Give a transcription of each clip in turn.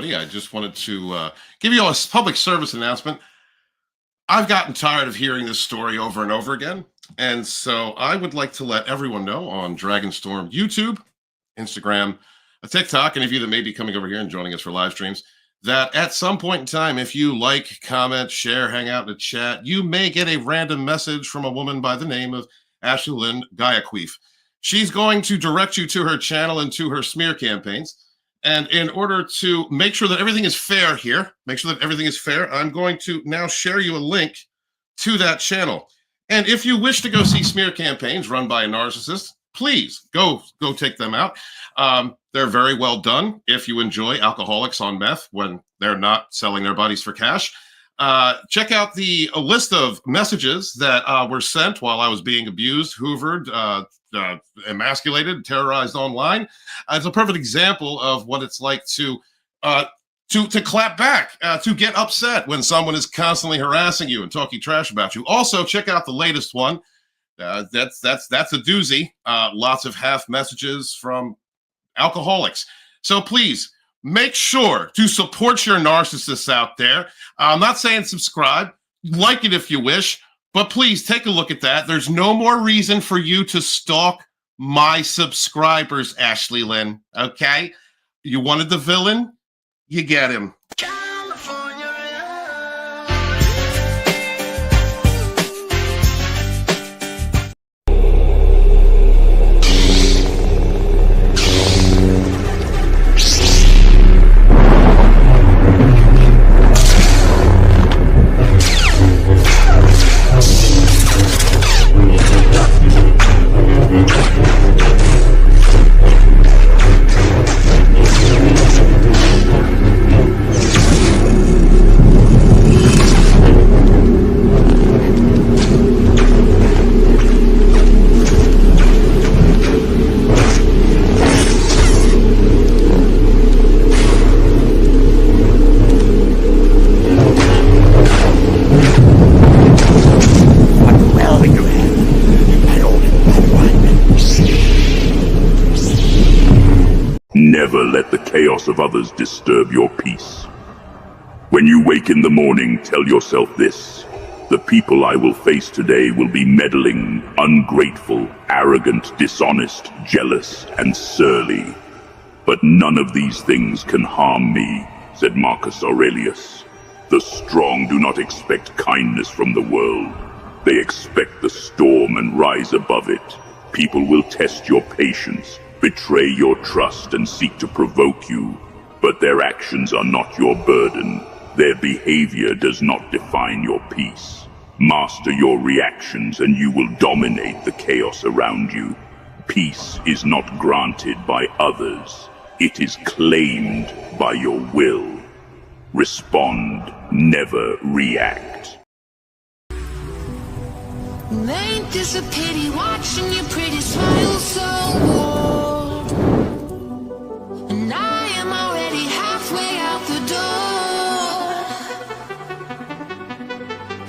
everybody. I just wanted to give you a public service announcement. I've gotten tired of hearing this story over and over again, and so I would like to let everyone know on Dragonstorm YouTube, Instagram, TikTok, any of you that may be coming over here and joining us for live streams, that at some point in time, if you like, comment, share, hang out in the chat, you may get a random message from a woman by the name of Ashley Lynn Gayaqueef. She's going to direct you to her channel and to her smear campaigns. And in order to make sure that everything is fair here, I'm going to now share you a link to that channel. And if you wish to go see smear campaigns run by a narcissist, please go take them out. They're very well done if you enjoy alcoholics on meth when they're not selling their bodies for cash. Check out the list of messages that were sent while I was being abused, hoovered, emasculated, terrorized online. It's a perfect example of what it's like to clap back, to get upset when someone is constantly harassing you and talking trash about you. Also, check out the latest one. That's a doozy. Lots of half messages from alcoholics. So please make sure to support your narcissists out there. I'm not saying subscribe, like it if you wish, but please take a look at that. There's no more reason for you to stalk my subscribers, Ashley Lynn. Okay? You wanted the villain? You get him. Never let the chaos of others disturb your peace. When you wake in the morning, tell yourself this: the people I will face today will be meddling, ungrateful, arrogant, dishonest, jealous, and surly. But none of these things can harm me, said Marcus Aurelius. The strong do not expect kindness from the world. They expect the storm and rise above it. People will test your patience, betray your trust, and seek to provoke you, but their actions are not your burden. Their behavior does not define your peace. Master your reactions and you will dominate the chaos around you. Peace is not granted by others. It is claimed by your will. Respond, never react. Ain't this a pity watching your pretty smile so bold? And I am already halfway out the door.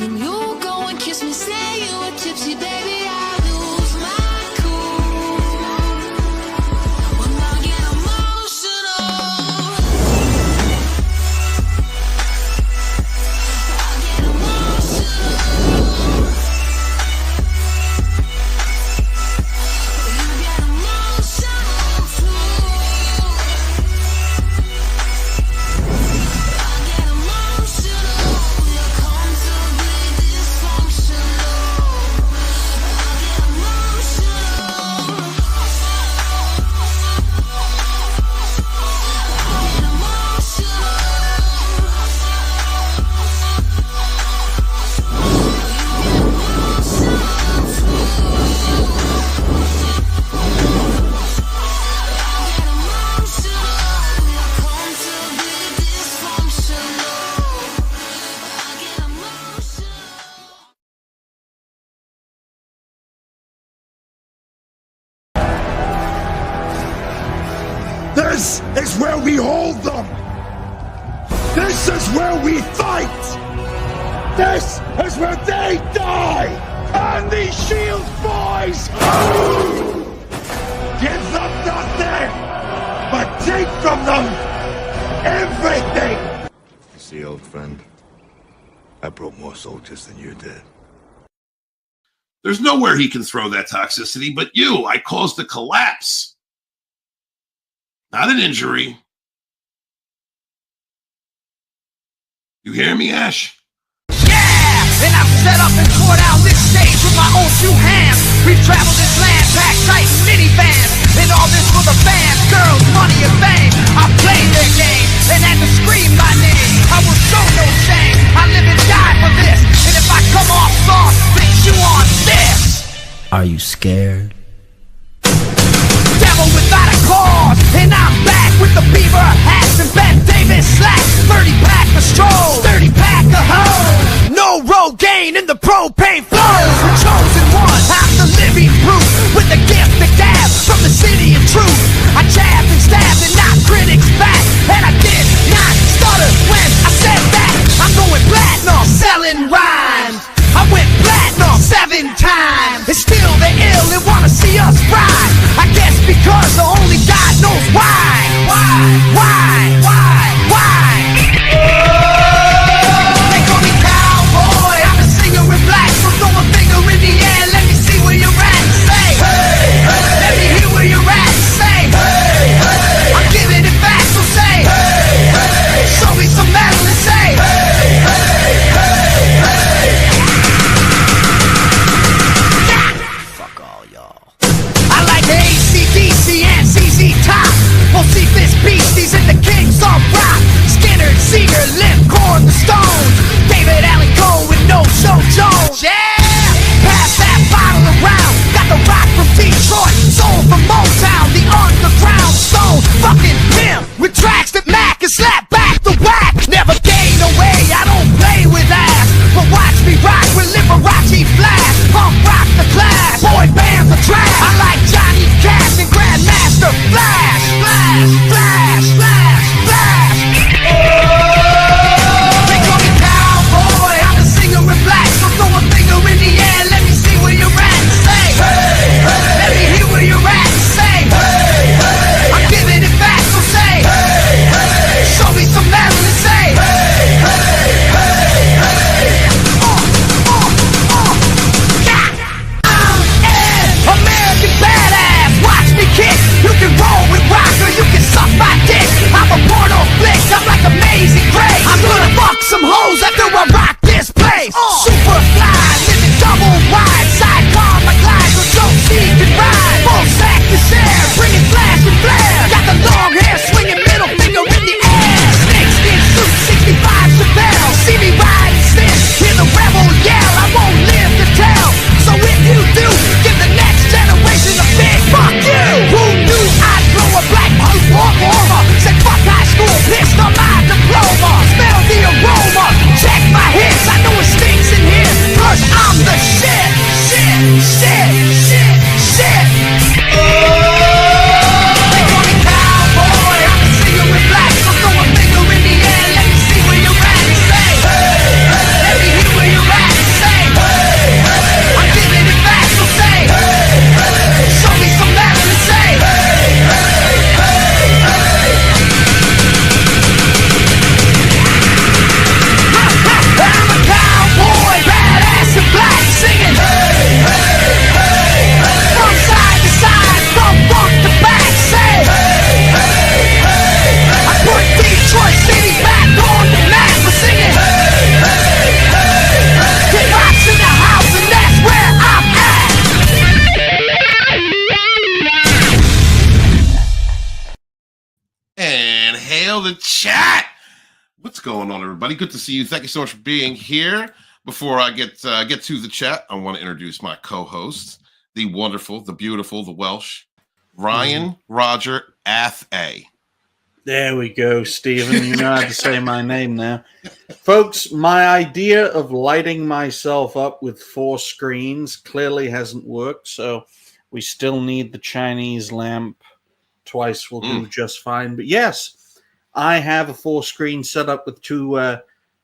And you go and kiss me, say you were tipsy, baby. I lose my cool when I get emotional. I get emotional. This is where we hold them! This is where we fight! This is where they die! And these shield boys give them nothing but take from them everything! You see, old friend, I brought more soldiers than you did. There's nowhere he can throw that toxicity but you. I caused a collapse. Not an injury. You hear me, Ash? Yeah! And I've set up and tore down this stage with my own two hands. We've traveled this land, packed tight in minivans. And all this for the fans, girls, money, and fame. I played their game and had to scream my name. I will show no shame. I live and die for this. And if I come off soft, fix you on this. Are you scared? Devil without a cause, and I'm back with the beaver hats and Ben Davis slacks. 30 pack of strolls, 30 pack of hoes. No Rogaine in the propane flows. The chosen one, I'm the living proof with the gift of gab from the city of truth. I jabbed and stabbed and knocked critics back, and I did not stutter when I said that. I'm going platinum, selling rhymes. I went platinum 7 times, and still they're ill and wanna see us ride. I guess because only God knows why. They call me cowboy, I'm a singer in black. So throw a finger in the air, let me see where you're at. Say, hey, hey. Let me hear where you're at. Say, hey, hey. I'm giving it back, so say, hey, hey. Show me some metal and say, hey, hey, hey, hey. Fuck all y'all. I like the AC/DC and ZZ Top. We'll see this beasties and the kings on rock. Skinner, Seeger, Limp, Korn, the Stones. David Allen Coe with No Show Jones. Yeah! Pass that bottle around. Got the rock from Detroit, soul from Motown, the underground stone. Fucking pimp with tracks that Mac and slap back the whack. Never gain away, I don't play with ass. But watch me rock with Liberace Flash. Punk rock the class, boy band the trash. I like Johnny Cash and Grandmaster Flash. Flash, flash, flash, flash. They call me cowboy, I'm a singer in black. So throw a finger in the air, let me see where you're at. Say, hey, hey. Let me hear where you're at. Say, hey, hey. I'm giving it back, so say, hey, hey. Show me some metal and say, hey, hey, hey, hey. I'm American badass, watch me kick. You can roll with rock or you can suck my dick. I'm a porno flick, I'm like Amazing Grace. I'm gonna fuck some hoes after I rock this place. Super fly, living double wide, sidecar my glide so Joe C can ride. Full sack to share, bringing flash and flare. Got the long hair, swinging middle finger in the air. Snakeskin suit, 65 Chevelle. See me ride and sit, hear the rebel yell. I won't live to tell, so if you do, give the next generation a big fuck you. Who knew I'd blow a black house warmer? Said fuck high school, pissed on my diploma. Smell the aroma, check my hits. I know it stinks in here, cause I'm the shit. Shit, shit, shit, shit. They call me cowboy, I'm a singer in black. So throw a finger in the air, let me see where you're at. Say, hey, hey. Let me hear where you're at. Say, hey, hey. I'm giving it back, so say, hey, hey. Show me some metal and say, hey, hey, hey, hey. I'm a cowboy, badass and black, singing, hey, hey, hey, hey. From side to side, from front to back, say, hey, hey, hey, hey. I put Detroit City back on the map for singing, hey, hey, hey, hey. Get rocks in the house and that's where I'm at. And hail the chat. What's going on, everybody? Good to see you. Thank you so much for being here. Before I get to the chat, I want to introduce my co-host, the wonderful, the beautiful, the Welsh, Ryan Roger Athay. There we go, Stephen. You know how to say my name now. Folks, my idea of lighting myself up with 4 screens clearly hasn't worked, so we still need the Chinese lamp. Twice will do just fine. But yes, I have a 4-screen setup with two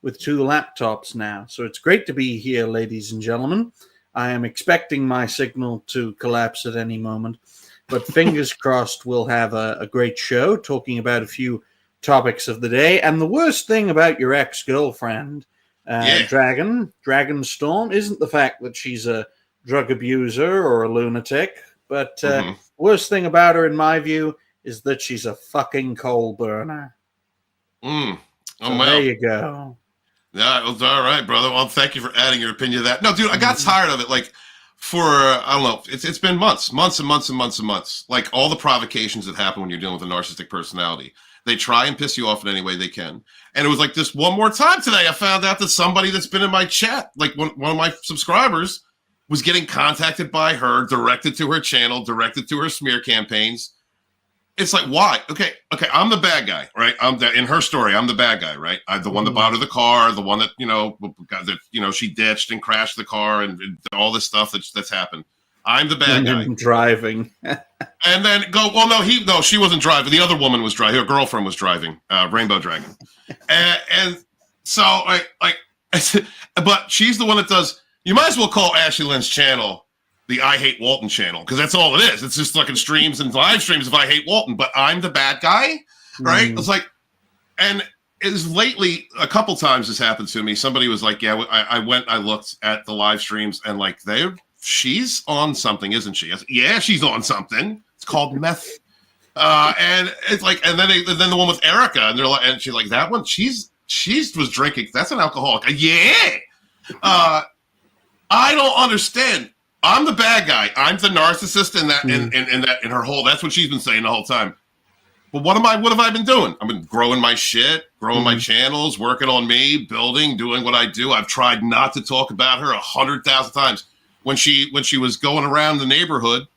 laptops now. So it's great to be here, ladies and gentlemen. I am expecting my signal to collapse at any moment. But fingers crossed we'll have a great show talking about a few topics of the day. And the worst thing about your ex-girlfriend, Dragonstorm, isn't the fact that she's a drug abuser or a lunatic, but worst thing about her, in my view, is that she's a fucking coal burner. Oh, so there you go. Yeah, all right, brother. Well, thank you for adding your opinion to that. No, dude, I got tired of it. Like, for I don't know, it's been months. Like all the provocations that happen when you're dealing with a narcissistic personality. They try and piss you off in any way they can. And it was like this one more time today. I found out that somebody that's been in my chat, like one of my subscribers, was getting contacted by her, directed to her channel, directed to her smear campaigns. It's like, why? Okay, I'm the bad guy, right? In her story, I'm the bad guy, right? I'm the one that bought her the car, the one that, she ditched and crashed the car and all this stuff that's happened. I'm the bad guy. Driving. And then no, she wasn't driving. The other woman was driving. Her girlfriend was driving, Rainbow Dragon. and so, but she's the one that does, you might as well call Ashley Lynn's channel the I Hate Walton channel, because that's all it is. It's just fucking streams and live streams of I Hate Walton, but I'm the bad guy, right? It's like, and it's lately, a couple times this happened to me. Somebody was like, yeah, I looked at the live streams and like, she's on something, isn't she? I said, yeah, she's on something. It's called meth. And it's like, and then the one with Erica, and they're like, and she's like, that one, she was drinking. That's an alcoholic. Yeah. I don't understand. I'm the bad guy. I'm the narcissist in that in her whole. That's what she's been saying the whole time. But what have I been doing? I've been growing my shit, growing my channels, working on me, building, doing what I do. I've tried not to talk about her 100,000 times. When she was going around the neighborhood,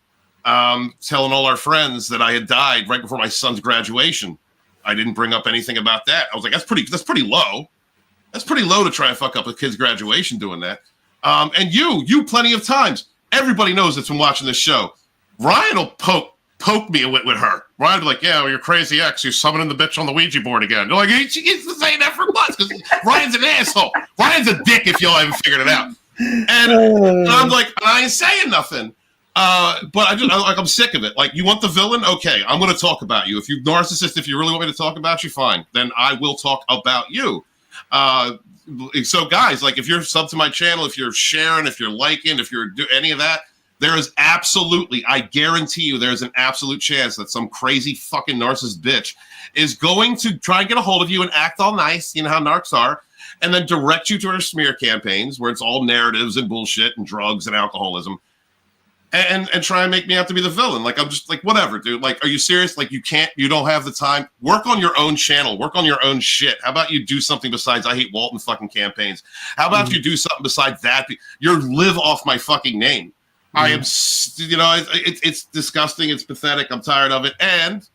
telling all our friends that I had died right before my son's graduation, I didn't bring up anything about that. I was like, that's pretty low. That's pretty low to try and fuck up a kid's graduation doing that. And you plenty of times. Everybody knows it's from watching this show. Ryan will poke me with her. Ryan will be like, yeah, well, your crazy ex, you're summoning the bitch on the Ouija board again. They're like, she gets to say that for months because Ryan's an asshole. Ryan's a dick if y'all haven't figured it out. And I'm like, I ain't saying nothing. But I'm sick of it. Like, you want the villain? Okay, I'm going to talk about you. If you're narcissist, if you really want me to talk about you, fine. Then I will talk about you. So guys, like if you're sub to my channel, if you're sharing, if you're liking, if you're doing any of that, there is absolutely, I guarantee you, there's an absolute chance that some crazy fucking narcissist bitch is going to try and get a hold of you and act all nice, you know how narcs are, and then direct you to her smear campaigns where it's all narratives and bullshit and drugs and alcoholism. And try and make me out to be the villain. Like, I'm just like, whatever, dude. Like, are you serious? Like, you don't have the time. Work on your own channel. Work on your own shit. How about you do something besides I Hate Walton fucking campaigns? How about you do something besides that? You live off my fucking name. I am, it's disgusting. It's pathetic. I'm tired of it. And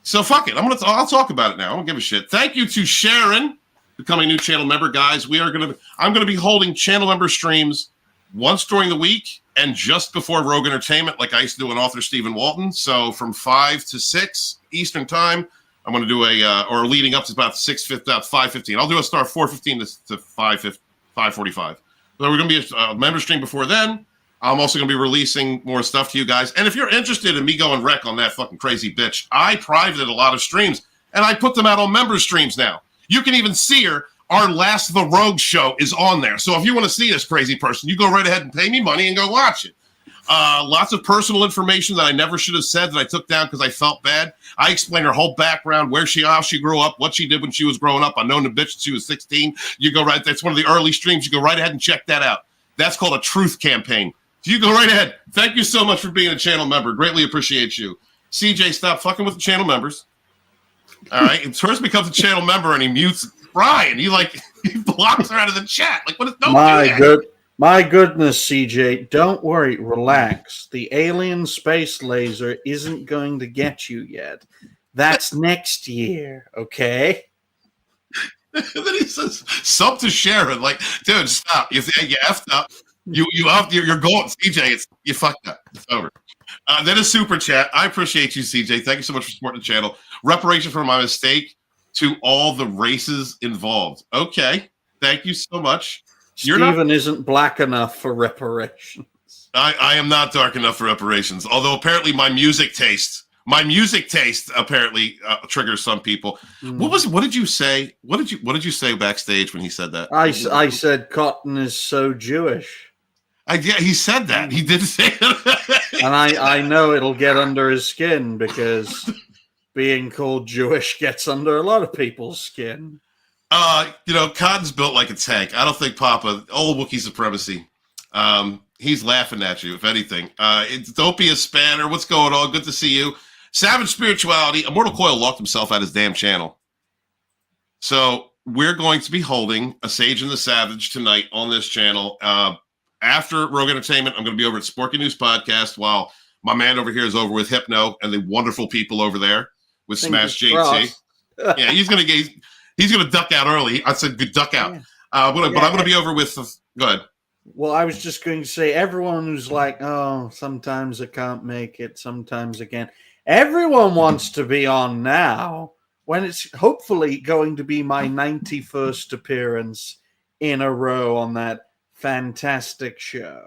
so fuck it. I'll talk about it now. I don't give a shit. Thank you to Sharon, becoming a new channel member, guys. I'm going to be holding channel member streams once during the week and just before Rogue Entertainment, like I used to do an author Stephen Walton. So from 5 to 6 Eastern time, I'm going to do or leading up to about 5:15. I'll do a start 4:15 to 5:45. So we're going to be a member stream before then. I'm also going to be releasing more stuff to you guys. And if you're interested in me going wreck on that fucking crazy bitch, I privated a lot of streams and I put them out on member streams now. You can even see her. Our last The Rogue show is on there. So if you want to see this crazy person, you go right ahead and pay me money and go watch it. Lots of personal information that I never should have said that I took down because I felt bad. I explained her whole background, how she grew up, what she did when she was growing up. I've known the bitch since she was 16. You go right. That's one of the early streams. You go right ahead and check that out. That's called a truth campaign. So you go right ahead. Thank you so much for being a channel member. Greatly appreciate you. CJ, stop fucking with the channel members. All right. And first becomes a channel member and he mutes Ryan. He blocks her out of the chat. Like, what is My goodness, CJ, don't worry, relax. The alien space laser isn't going to get you yet. That's next year, okay? And then he says, sub to Sharon. Like, dude, stop. You effed up. You're going, CJ, you fucked up. It's over. Then a super chat. I appreciate you, CJ. Thank you so much for supporting the channel. Reparation for my mistake to all the races involved. Okay. Thank you so much. Steven isn't black enough for reparations. I am not dark enough for reparations. Although apparently my music taste My music taste apparently triggers some people. What did you say? What did you say backstage when he said that? I said cotton is so Jewish. Yeah, he said that. He did say that. And I know it'll get under his skin because being called Jewish gets under a lot of people's skin. Cotton's built like a tank. I don't think Papa, old Wookiee supremacy. He's laughing at you, if anything. Don't be a spanner. What's going on? Good to see you. Savage Spirituality. Immortal Coil locked himself out his damn channel. So we're going to be holding a Sage and the Savage tonight on this channel. After Rogue Entertainment, I'm going to be over at Sporky News Podcast while my man over here is over with Hypno and the wonderful people over there with Smash JT. Yeah, he's going to duck out early. I said good duck out. But I'm going to be over with. Go ahead. Well, I was just going to say, everyone who's like, oh, sometimes I can't make it, sometimes I can. Everyone wants to be on now when it's hopefully going to be my 91st appearance in a row on that fantastic show.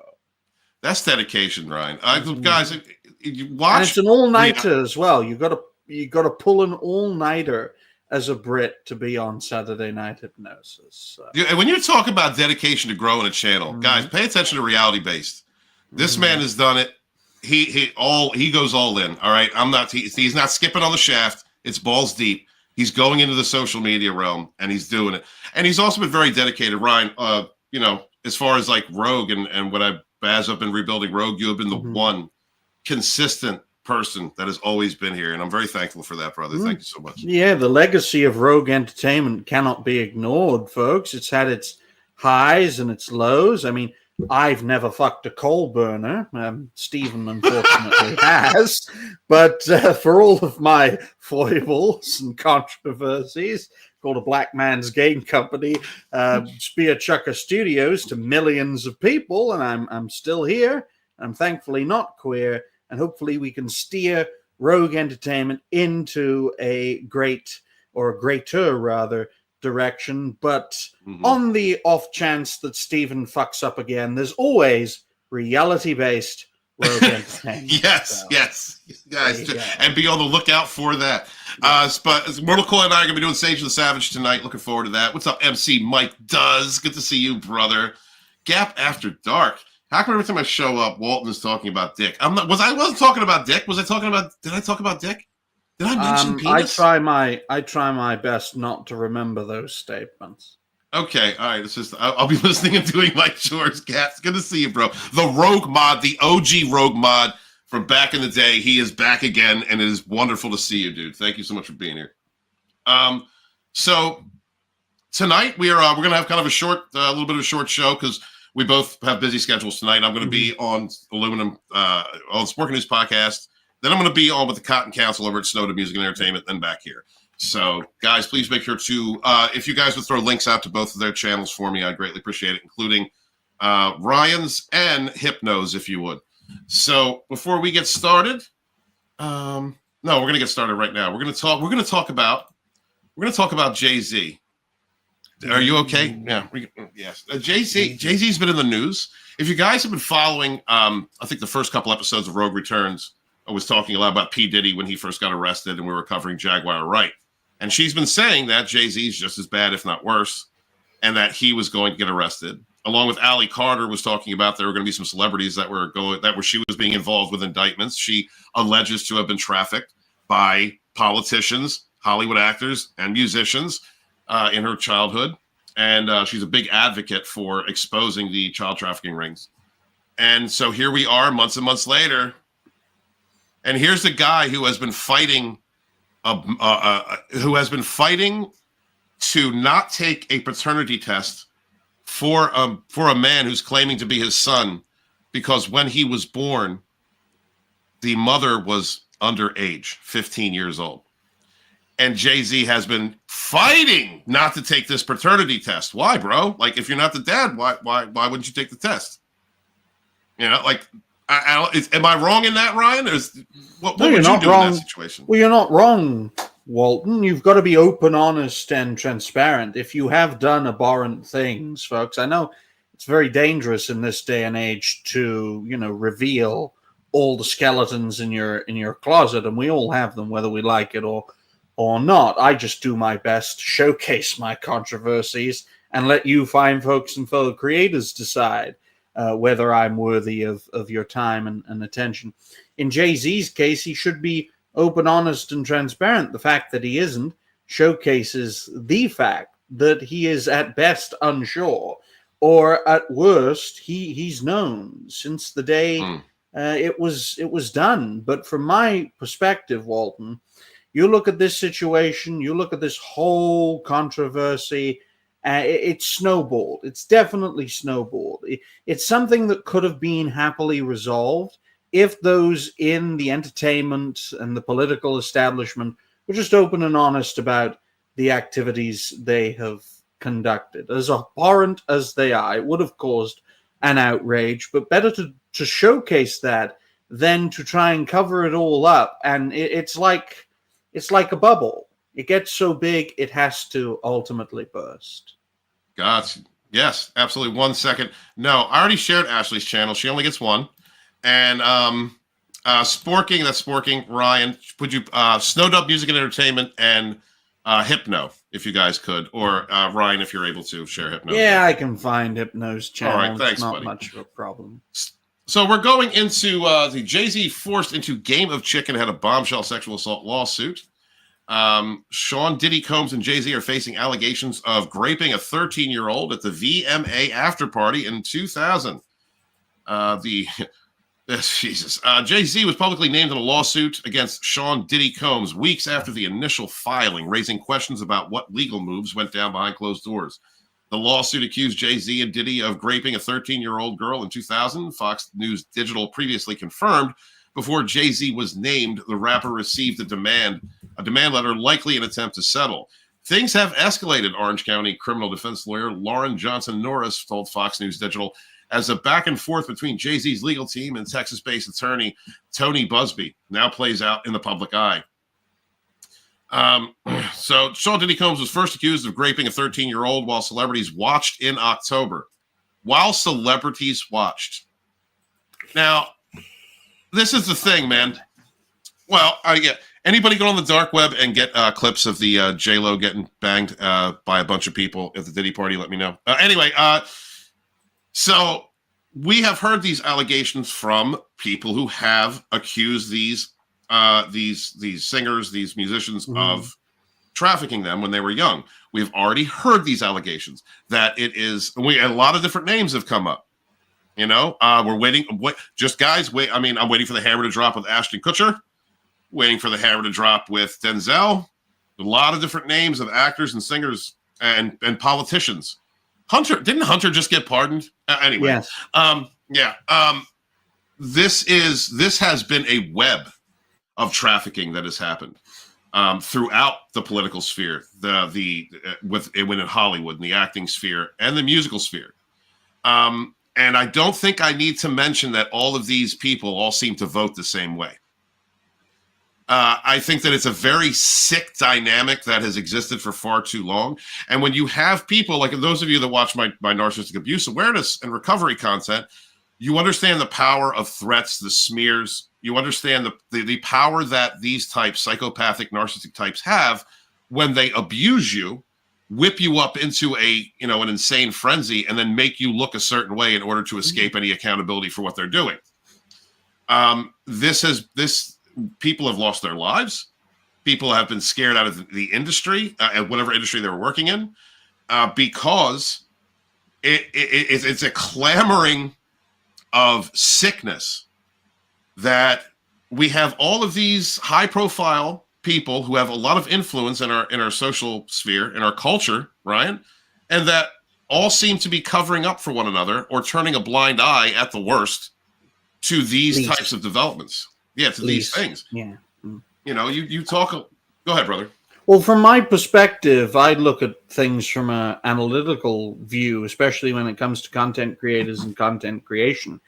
That's dedication, Ryan. Guys, you watch. And it's an all-nighter as well. You got to pull an all-nighter as a Brit to be on Saturday Night Hypnosis. So. And when you talk about dedication to growing a channel, guys, pay attention to reality based. This man has done it. He goes all in. All right. He's not skipping on the shaft. It's balls deep. He's going into the social media realm and he's doing it. And he's also been very dedicated, Ryan. As far as like Rogue and as I've been rebuilding Rogue, you have been the one consistent person that has always been here, and I'm very thankful for that, brother. Thank you so much. Yeah, the legacy of Rogue Entertainment cannot be ignored, folks. It's had its highs and its lows. I mean, I've never fucked a coal burner. Stephen, unfortunately, has. But for all of my foibles and controversies, called a black man's game company, Spear Chucker Studios, to millions of people, and I'm still here. I'm thankfully not queer. And hopefully we can steer Rogue Entertainment into a greater direction. But on the off chance that Stephen fucks up again, there's always reality-based Rogue Entertainment. Yes, guys, and be on the lookout for that. But Mortal Coil and I are going to be doing Sage of the Savage tonight. Looking forward to that. What's up, MC Mike Does? Good to see you, brother. Gap After Dark. How come every time I show up, Walton is talking about dick? I wasn't talking about dick. Did I talk about dick? Did I mention penis? I try my best not to remember those statements. Okay, all right. It's just I'll be listening and doing my chores. Cats, good to see you, bro. The Rogue mod, the OG Rogue mod from back in the day. He is back again, and it is wonderful to see you, dude. Thank you so much for being here. So tonight we're gonna have kind of a little bit of a short show because we both have busy schedules tonight. I'm going to be on Aluminum, on Sporking News Podcast. Then I'm going to be on with the Cotton Council over at Snowden Music and Entertainment, then back here. So, guys, please make sure to, if you guys would throw links out to both of their channels for me, I'd greatly appreciate it, including Ryan's and Hypno's, if you would. So, before we get started, we're going to get started right now. We're going to talk about Jayz. Are you okay? Yeah. Yes. Jayz's been in the news. If you guys have been following, I think the first couple episodes of Rogue Returns, I was talking a lot about P Diddy when he first got arrested, and we were covering Jaguar Wright. And she's been saying that Jayz's just as bad, if not worse, and that he was going to get arrested. Along with Ali Carter was talking about there were going to be some celebrities she was being involved with indictments. She alleges to have been trafficked by politicians, Hollywood actors, and musicians. In her childhood, and she's a big advocate for exposing the child trafficking rings. And so here we are, months and months later, and here's the guy who has been fighting, to not take a paternity test for a man who's claiming to be his son, because when he was born, the mother was underage, 15 years old. And Jayz has been fighting not to take this paternity test. Why, bro? Like, if you're not the dad, why wouldn't you take the test? You know, like, am I wrong in that, Ryan? What would you do in that situation? Well, you're not wrong, Walton. You've got to be open, honest, and transparent. If you have done abhorrent things, folks, I know it's very dangerous in this day and age to, reveal all the skeletons in your closet, and we all have them, whether we like it or not. I just do my best to showcase my controversies and let you fine folks and fellow creators decide whether I'm worthy of your time and attention. In Jay-Z's case, he should be open, honest, and transparent. The fact that he isn't showcases the fact that he is at best unsure, or at worst, he's known since the day it was done. But from my perspective, Walton, you look at this situation, you look at this whole controversy, it's snowballed. It's definitely snowballed. It's something that could have been happily resolved if those in the entertainment and the political establishment were just open and honest about the activities they have conducted. As abhorrent as they are, it would have caused an outrage, but better to showcase that than to try and cover it all up. And it's like a bubble. It gets so big, it has to ultimately burst. Gotcha. Yes, absolutely. 1 second. No, I already shared Ashley's channel. She only gets one. And Sporking, that's Sporking. Ryan, would you Snowdub Music and Entertainment and Hypno, if you guys could, or Ryan, if you're able to share Hypno. Yeah, I can find Hypno's channel. All right, thanks, it's not buddy. much of a problem. So we're going into the Jay-Z forced into Game of Chicken had a bombshell sexual assault lawsuit. Sean Diddy Combs and Jay-Z are facing allegations of graping a 13-year-old at the VMA after party in 2000. Jay-Z was publicly named in a lawsuit against Sean Diddy Combs weeks after the initial filing, raising questions about what legal moves went down behind closed doors. The lawsuit accused Jay-Z and Diddy of graping a 13-year-old girl in 2000. Fox News Digital previously confirmed before Jay-Z was named, the rapper received a demand letter, likely an attempt to settle. Things have escalated, Orange County criminal defense lawyer Lauren Johnson Norris told Fox News Digital, as a back and forth between Jay-Z's legal team and Texas-based attorney Tony Busby now plays out in the public eye. So Sean Diddy Combs was first accused of graping a 13-year-old while celebrities watched in October. While celebrities watched. Now, this is the thing, man. Well, anybody go on the dark web and get clips of the J-Lo getting banged by a bunch of people at the Diddy party? Let me know. Anyway, so we have heard these allegations from people who have accused these singers, these musicians of trafficking them when they were young. We've already heard these allegations that it is. A lot of different names have come up. You know, we're waiting. I'm waiting for the hammer to drop with Ashton Kutcher. Waiting for the hammer to drop with Denzel. A lot of different names of actors and singers and politicians. Didn't Hunter just get pardoned? Anyway, yes. This has been a web of trafficking that has happened throughout the political sphere, in Hollywood, in the acting sphere, and the musical sphere. And I don't think I need to mention that all of these people all seem to vote the same way. I think that it's a very sick dynamic that has existed for far too long. And when you have people, like those of you that watch my narcissistic abuse awareness and recovery content, you understand the power of threats, the smears. You understand the power that these types, psychopathic, narcissistic types have when they abuse you, whip you up into an insane frenzy, and then make you look a certain way in order to escape any accountability for what they're doing. People have lost their lives. People have been scared out of the industry, whatever industry they were working in, because it's a clamoring of sickness that we have all of these high-profile people who have a lot of influence in our social sphere, in our culture, Ryan, and that all seem to be covering up for one another or turning a blind eye at the worst to these types of developments. Yeah, to these things. Yeah. You know, you talk. Go ahead, brother. Well, from my perspective, I look at things from an analytical view, especially when it comes to content creators and content creation.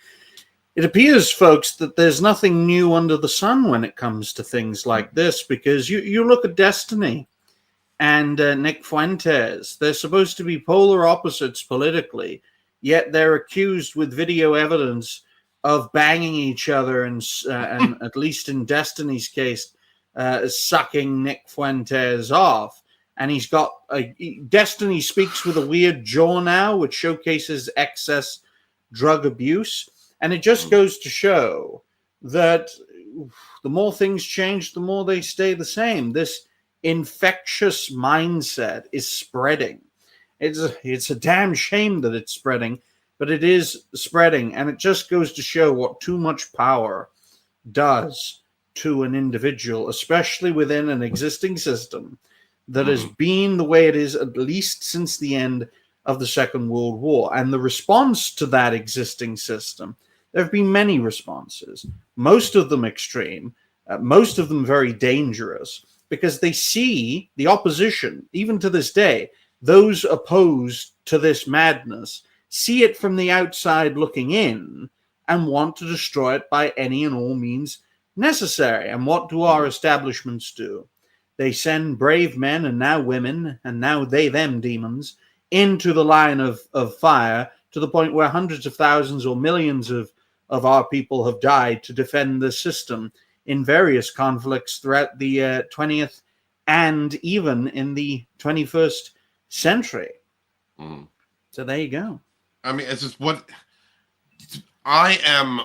It appears, folks, that there's nothing new under the sun when it comes to things like this, because you look at Destiny and Nick Fuentes. They're supposed to be polar opposites politically, yet they're accused with video evidence of banging each other and at least in Destiny's case, sucking Nick Fuentes off. And he's got Destiny speaks with a weird jaw now, which showcases excess drug abuse. And it just goes to show that the more things change, the more they stay the same. This infectious mindset is spreading. It's a damn shame that it's spreading, but it is spreading. And it just goes to show what too much power does to an individual, especially within an existing system that has been the way it is at least since the end of the Second World War. And the response to that existing system, there have been many responses, most of them extreme, most of them very dangerous, because they see the opposition, even to this day, those opposed to this madness, see it from the outside looking in and want to destroy it by any and all means necessary. And what do our establishments do? They send brave men and now women, and now they, them demons, into the line of fire, to the point where hundreds of thousands or millions of our people have died to defend the system in various conflicts throughout the 20th and even in the 21st century. So there you go. I mean, it's just what I am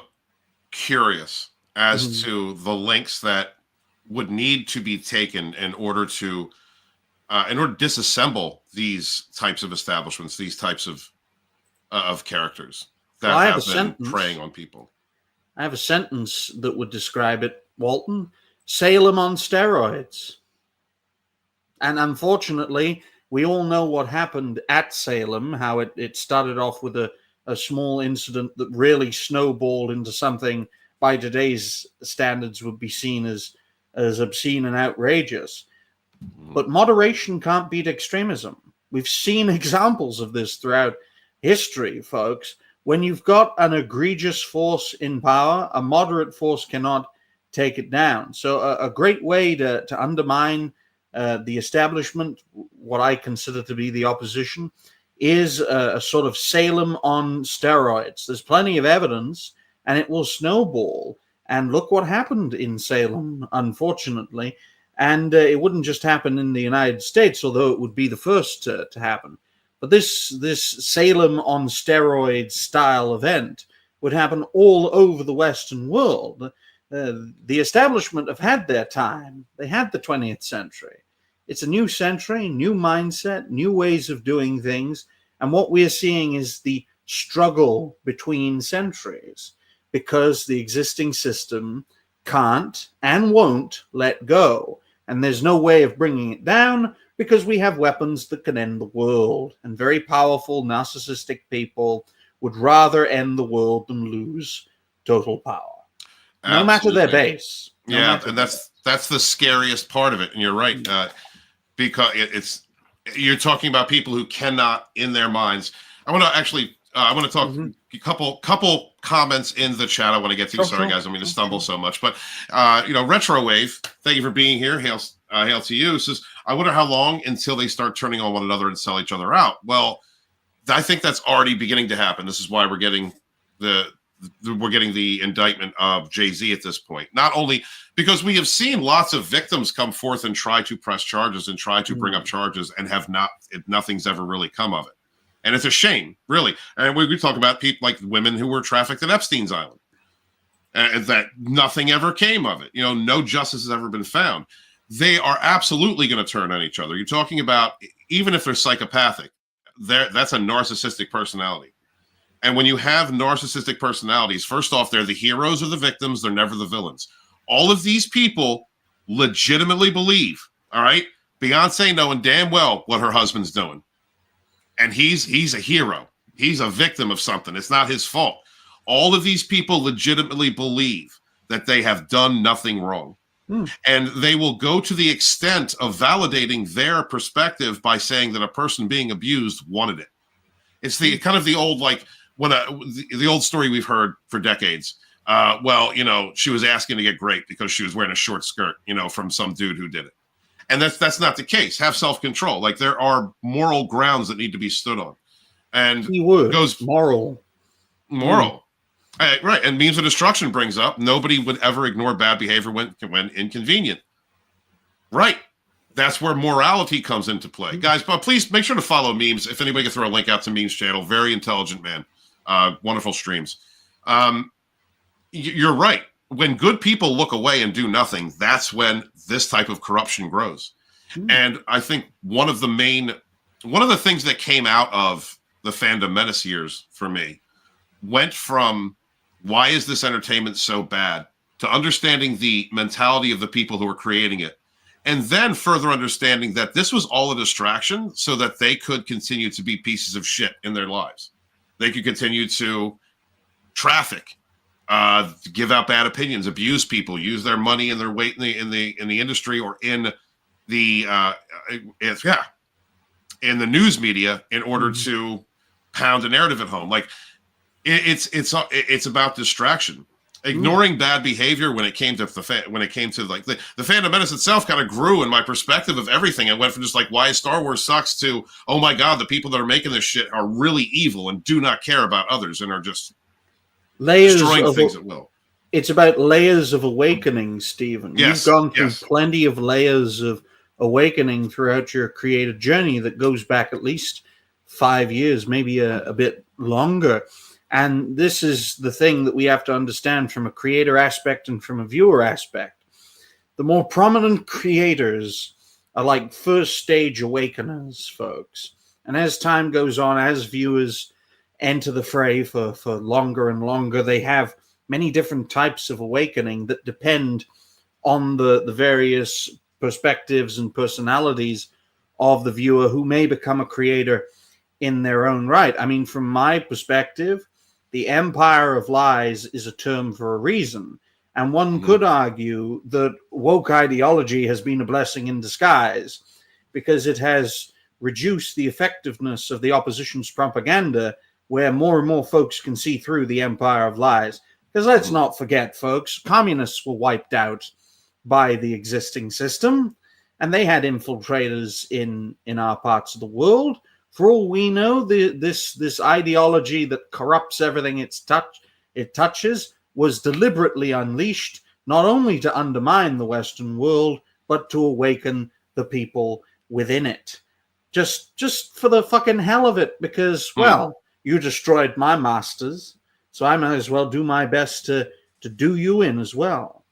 curious as to the lengths that would need to be taken in order to disassemble these types of establishments, these types of characters that have been preying on people. I have a sentence that would describe it, Walton. Salem on steroids. And unfortunately, we all know what happened at Salem, how it started off with a small incident that really snowballed into something by today's standards would be seen as obscene and outrageous. But moderation can't beat extremism. We've seen examples of this throughout history, folks. When you've got an egregious force in power, a moderate force cannot take it down. So a great way to undermine the establishment, what I consider to be the opposition, is a sort of Salem on steroids. There's plenty of evidence, and it will snowball. And look what happened in Salem, unfortunately. And it wouldn't just happen in the United States, although it would be the first to happen. But this Salem on steroids style event would happen all over the Western world. The establishment have had their time. They had the 20th century. It's a new century, new mindset, new ways of doing things. And what we're seeing is the struggle between centuries, because the existing system can't and won't let go. And there's no way of bringing it down, because we have weapons that can end the world. And very powerful narcissistic people would rather end the world than lose total power. No matter their base. And that's the scariest part of it. And you're right. Because you're talking about people who cannot, in their minds. I want to talk a couple comments in the chat I want to get to. Sorry, guys, I'm going to stumble so much. But, Retrowave, thank you for being here. Hail to you. Says, I wonder how long until they start turning on one another and sell each other out. Well, I think that's already beginning to happen. This is why we're getting the indictment of Jayz at this point. Not only because we have seen lots of victims come forth and try to press charges and try to bring up charges and nothing's ever really come of it. And it's a shame, really. And we talk about people like women who were trafficked at Epstein's Island, and that nothing ever came of it. No justice has ever been found. They are absolutely going to turn on each other. You're talking about, even if they're psychopathic, that's a narcissistic personality. And when you have narcissistic personalities, first off, they're the heroes or the victims. They're never the villains. All of these people legitimately believe, all right, Beyonce knowing damn well what her husband's doing. And he's a hero. He's a victim of something. It's not his fault. All of these people legitimately believe that they have done nothing wrong. And they will go to the extent of validating their perspective by saying that a person being abused wanted it. It's the kind of the old, like, when the old story we've heard for decades. She was asking to get raped because she was wearing a short skirt, from some dude who did it. And that's not the case. Have self-control. Like, there are moral grounds that need to be stood on. And he goes moral. Right, and means of destruction brings up nobody would ever ignore bad behavior when inconvenient. Right. That's where morality comes into play. Guys, but please make sure to follow Memes. If anybody can throw a link out to Memes channel, very intelligent man. Wonderful streams. You're right. When good people look away and do nothing, that's when this type of corruption grows. And I think one of the things that came out of the Fandom Menace years for me went from why is this entertainment so bad to understanding the mentality of the people who are creating it. And then further understanding that this was all a distraction so that they could continue to be pieces of shit in their lives. They could continue to traffic, give out bad opinions, abuse people, use their money and their weight in the industry or in the in the news media in order to pound a narrative at home. Like it's about distraction. Ignoring bad behavior when it came to the Fandom Menace itself kind of grew in my perspective of everything. It went from just like why Star Wars sucks to, oh my God, the people that are making this shit are really evil and do not care about others and are just destroying things at will. It's about layers of awakening, Stephen. Yes, You've gone through plenty of layers of awakening throughout your creative journey that goes back at least 5 years, maybe a bit longer. And this is the thing that we have to understand from a creator aspect and from a viewer aspect. The more prominent creators are like first stage awakeners, folks. And as time goes on, as viewers enter the fray for longer and longer, they have many different types of awakening that depend on the various perspectives and personalities of the viewer who may become a creator in their own right. I mean, from my perspective, the empire of lies is a term for a reason. And one could argue that woke ideology has been a blessing in disguise because it has reduced the effectiveness of the opposition's propaganda where more and more folks can see through the empire of lies. Because let's not forget, folks, communists were wiped out by the existing system, and they had infiltrators in our parts of the world. For all we know, this ideology that corrupts everything it touches was deliberately unleashed, not only to undermine the Western world, but to awaken the people within it. Just for the fucking hell of it, because, well, you destroyed my masters, so I might as well do my best to do you in as well.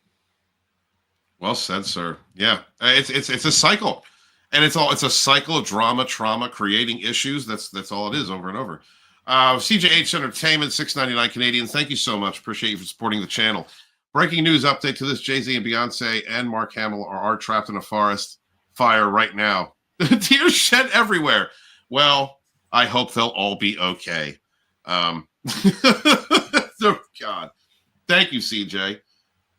Well said, sir. Yeah, it's a cycle. And it's a cycle of drama, trauma, creating issues. That's all it is over and over. CJH Entertainment, $6.99 Canadian. Thank you so much. Appreciate you for supporting the channel. Breaking news update to this: Jayz and Beyonce and Mark Hamill are trapped in a forest fire right now. Tears shed everywhere. Well, I hope they'll all be okay. Oh, God. Thank you, CJ.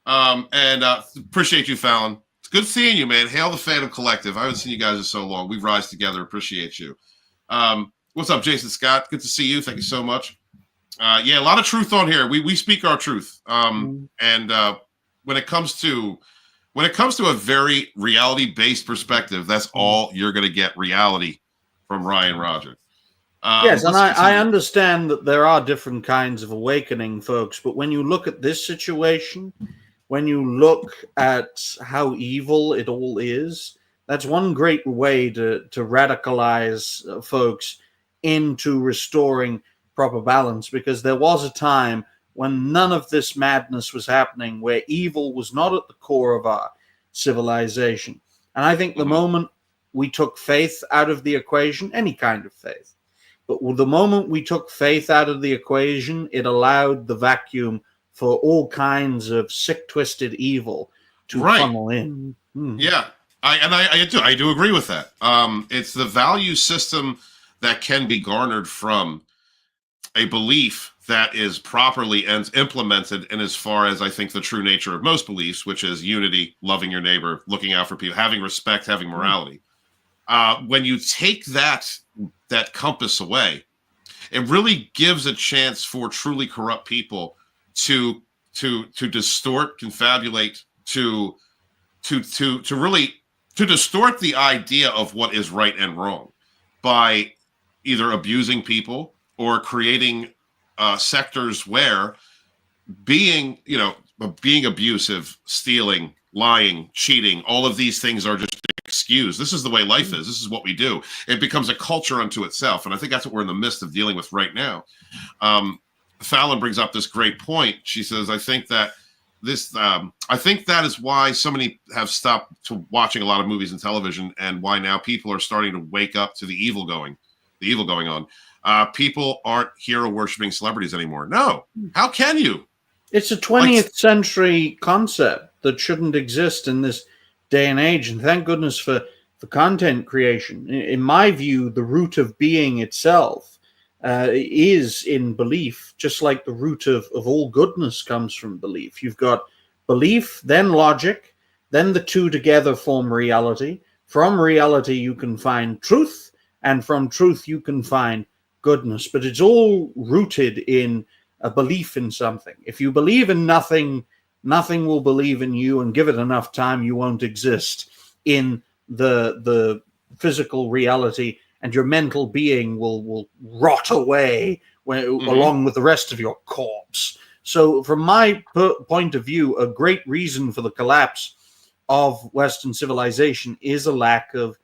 And appreciate you, Fallon. It's good seeing you, man. Hail the Phantom Collective. I haven't seen you guys in so long. We rise together. Appreciate you. What's up, Jason Scott? Good to see you. Thank you so much. Yeah, a lot of truth on here. We speak our truth. And when it comes to a very reality-based perspective, that's all you're going to get: reality from Ryan Roger. Yes, and I understand that there are different kinds of awakening, folks. But when you look at this situation, when you look at how evil it all is, that's one great way to radicalize folks into restoring proper balance, because there was a time when none of this madness was happening, where evil was not at the core of our civilization. And I think the moment we took faith out of the equation, any kind of faith, but the moment we took faith out of the equation, it allowed the vacuum for all kinds of sick, twisted evil to funnel in. Yeah, I do agree with that. It's the value system that can be garnered from a belief that is properly and implemented, and as far as I think the true nature of most beliefs, which is unity, loving your neighbor, looking out for people, having respect, having morality. When you take that compass away, it really gives a chance for truly corrupt people to distort, confabulate, to distort the idea of what is right and wrong by either abusing people or creating sectors where being, being abusive, stealing, lying, cheating, all of these things are just excused. This is the way life is. This is what we do. It becomes a culture unto itself. And I think that's what we're in the midst of dealing with right now. Fallon brings up this great point. She says, I think that is why so many have stopped watching a lot of movies and television, and why now people are starting to wake up to the evil going on. People aren't hero worshiping celebrities anymore. No, how can you? It's a 20th century concept that shouldn't exist in this day and age. And thank goodness for content creation. In my view, the root of being itself is in belief, just like the root of all goodness comes from belief. You've got belief, then logic, then the two together form reality. From reality, you can find truth, and from truth, you can find goodness. But it's all rooted in a belief in something. If you believe in nothing, nothing will believe in you, and give it enough time, you won't exist in the physical reality, and your mental being will rot away along with the rest of your corpse. So from my point of view, a great reason for the collapse of Western civilization is a lack of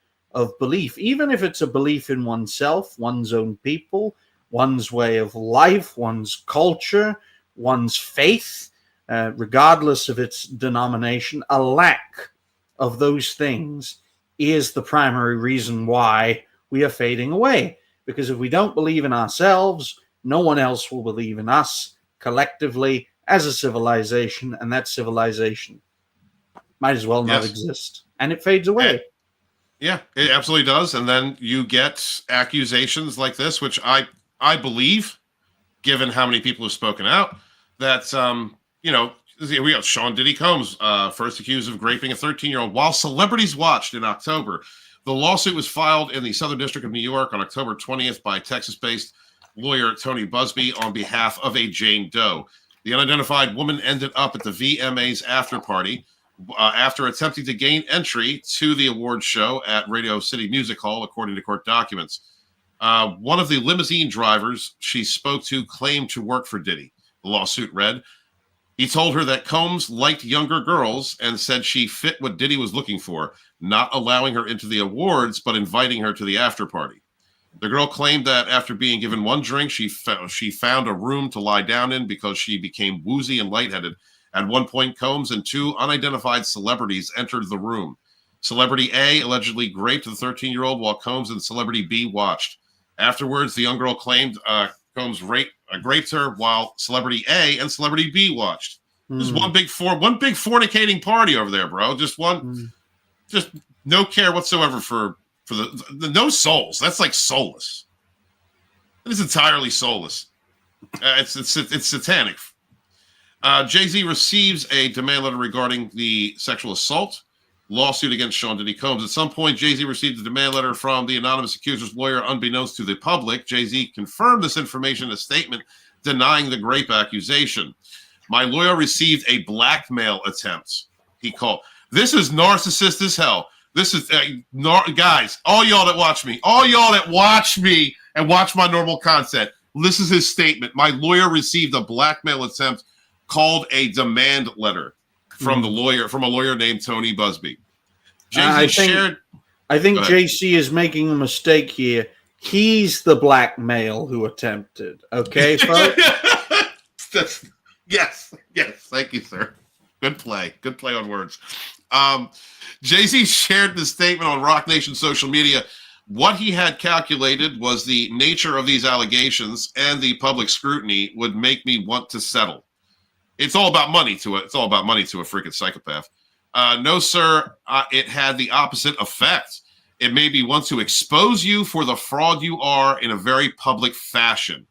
belief, even if it's a belief in oneself, one's own people, one's way of life, one's culture, one's faith, regardless of its denomination. A lack of those things is the primary reason why we are fading away. Because if we don't believe in ourselves, no one else will believe in us collectively as a civilization, and that civilization might as well not exist. And it fades away. Yeah, it absolutely does. And then you get accusations like this, which I believe, given how many people have spoken out, that, we got Sean Diddy Combs, first accused of raping a 13-year-old while celebrities watched in October. The lawsuit was filed in the Southern District of New York on October 20th by Texas-based lawyer Tony Busby on behalf of a Jane Doe. The unidentified woman ended up at the VMA's after party after attempting to gain entry to the awards show at Radio City Music Hall, according to court documents. One of the limousine drivers she spoke to claimed to work for Diddy. The lawsuit read, he told her that Combs liked younger girls and said she fit what Diddy was looking for, not allowing her into the awards, but inviting her to the after party. The girl claimed that after being given one drink, she found a room to lie down in because she became woozy and lightheaded. At one point, Combs and two unidentified celebrities entered the room. Celebrity A allegedly raped the 13-year-old while Combs and celebrity B watched. Afterwards, the young girl claimed Combs raped her while celebrity A and celebrity B watched. There's one big fornicating party over there, bro. Just no care whatsoever for the no souls. That's like soulless. It is entirely soulless. It's satanic. Jayz receives a demand letter regarding the sexual assault lawsuit against Sean Diddy Combs. At some point, Jayz received a demand letter from the anonymous accuser's lawyer, unbeknownst to the public. Jayz confirmed this information in a statement denying the rape accusation. My lawyer received a blackmail attempt. He called. This is narcissist as hell. This is guys, all y'all that watch me and watch my normal content. This is his statement. My lawyer received a blackmail attempt called a demand letter from a lawyer named Tony Busby. I think JC is making a mistake here. He's the blackmail who attempted. Okay, folks? Yes. Thank you, sir. Good play on words. Jayz shared the statement on Rock Nation social media. What he had calculated was the nature of these allegations and the public scrutiny would make me want to settle. It's all about money to it. It's all about money to a freaking psychopath. No, sir. It had the opposite effect. It made me want to expose you for the fraud you are in a very public fashion.